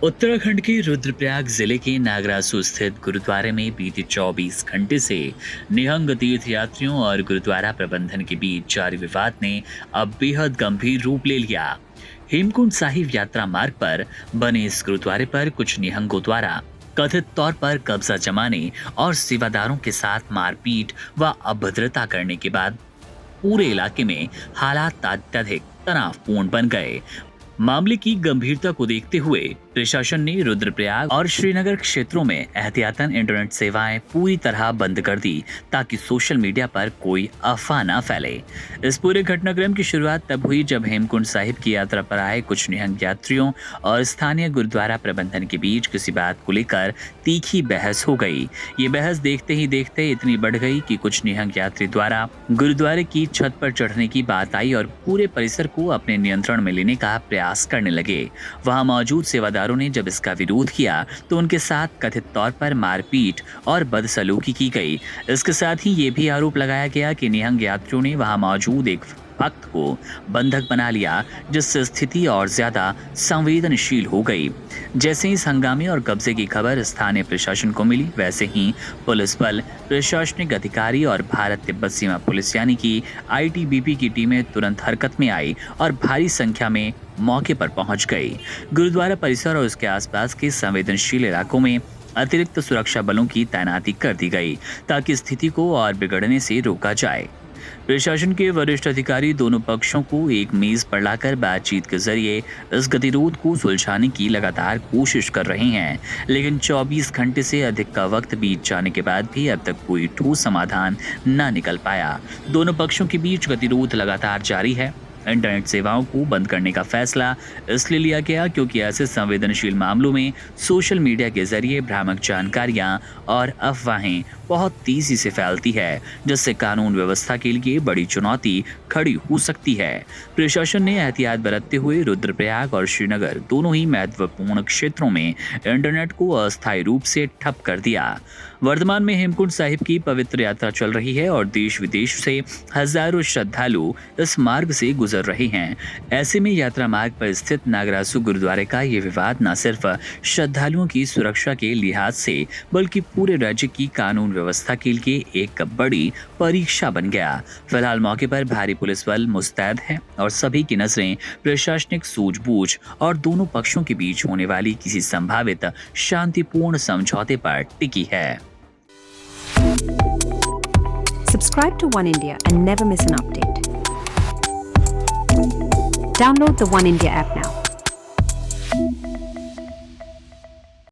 उत्तराखंड के रुद्रप्रयाग जिले के नागरासू स्थित गुरुद्वारे में बीते 24 घंटे से निहंग तीर्थयात्रियों और गुरुद्वारा प्रबंधन के बीच जारी विवाद ने अब बेहद गंभीर रूप ले लिया। हेमकुंड साहिब यात्रा मार्ग पर बने इस गुरुद्वारे पर कुछ निहंगों द्वारा कथित तौर पर कब्जा जमाने और सेवादारों के साथ मारपीट व अभद्रता करने के बाद पूरे इलाके में हालात अत्यधिक तनावपूर्ण बन गए। मामले की गंभीरता को देखते हुए प्रशासन ने रुद्रप्रयाग और श्रीनगर क्षेत्रों में एहतियातन इंटरनेट सेवाएं पूरी तरह बंद कर दी ताकि सोशल मीडिया पर कोई अफवाह न फैले। इस पूरे घटनाक्रम की शुरुआत तब हुई जब हेमकुंड साहिब की यात्रा पर आए कुछ निहंग यात्रियों और स्थानीय गुरुद्वारा प्रबंधन के बीच किसी बात को लेकर तीखी बहस हो गई। ये बहस देखते ही देखते इतनी बढ़ गई कि कुछ निहंग यात्री द्वारा गुरुद्वारे की छत पर चढ़ने की बात आई और पूरे परिसर को अपने नियंत्रण में लेने का प्रयास करने लगे। वहां मौजूद सेवादारों ने जब इसका विरोध किया तो उनके साथ कथित तौर पर मारपीट और बदसलूकी की गई। इसके साथ ही ये भी आरोप लगाया गया कि निहंग यात्रियों ने वहां मौजूद एक भक्त को बंधक बना लिया, जिससे स्थिति और ज्यादा संवेदनशील हो गई। जैसे ही इस हंगामे और कब्जे की खबर स्थानीय प्रशासन को मिली, वैसे ही पुलिस बल, प्रशासनिक अधिकारी और भारत तिब्बत सीमा पुलिस यानी कि आईटीबीपी की टीमें तुरंत हरकत में आई और भारी संख्या में मौके पर पहुंच गई। गुरुद्वारा परिसर और उसके आसपास के संवेदनशील इलाकों में अतिरिक्त सुरक्षा बलों की तैनाती कर दी गई ताकि स्थिति को और बिगड़ने से रोका जाए। प्रशासन के वरिष्ठ अधिकारी दोनों पक्षों को एक मेज पर लाकर बातचीत के जरिए इस गतिरोध को सुलझाने की लगातार कोशिश कर रहे हैं, लेकिन 24 घंटे से अधिक का वक्त बीत जाने के बाद भी अब तक कोई ठोस समाधान न निकल पाया। दोनों पक्षों के बीच गतिरोध लगातार जारी है। इंटरनेट सेवाओं को बंद करने का फैसला इसलिए लिया गया क्योंकि ऐसे संवेदनशील मामलों में सोशल मीडिया के जरिए भ्रामक जानकारियां और अफवाहें बहुत तेजी से फैलती है, जिससे कानून व्यवस्था के लिए बड़ी चुनौती खड़ी हो सकती है। प्रशासन ने एहतियात बरतते हुए रुद्रप्रयाग और श्रीनगर दोनों ही महत्वपूर्ण क्षेत्रों में इंटरनेट को अस्थायी रूप से ठप कर दिया। वर्तमान में हेमकुंड साहिब की पवित्र यात्रा चल रही है और देश विदेश से हजारों श्रद्धालु इस मार्ग से गुजर रहे हैं। ऐसे में यात्रा मार्ग पर स्थित नागरासू गुरुद्वारे का ये विवाद न सिर्फ श्रद्धालुओं की सुरक्षा के लिहाज से बल्कि पूरे राज्य की कानून व्यवस्था के लिए एक बड़ी परीक्षा बन गया। फिलहाल मौके पर भारी पुलिस बल मुस्तैद है और सभी की नजरें प्रशासनिक सूझबूझ और दोनों पक्षों के बीच होने वाली किसी संभावित शांतिपूर्ण समझौते पर टिकी है। Subscribe to One India and never miss an update. Download the One India app now.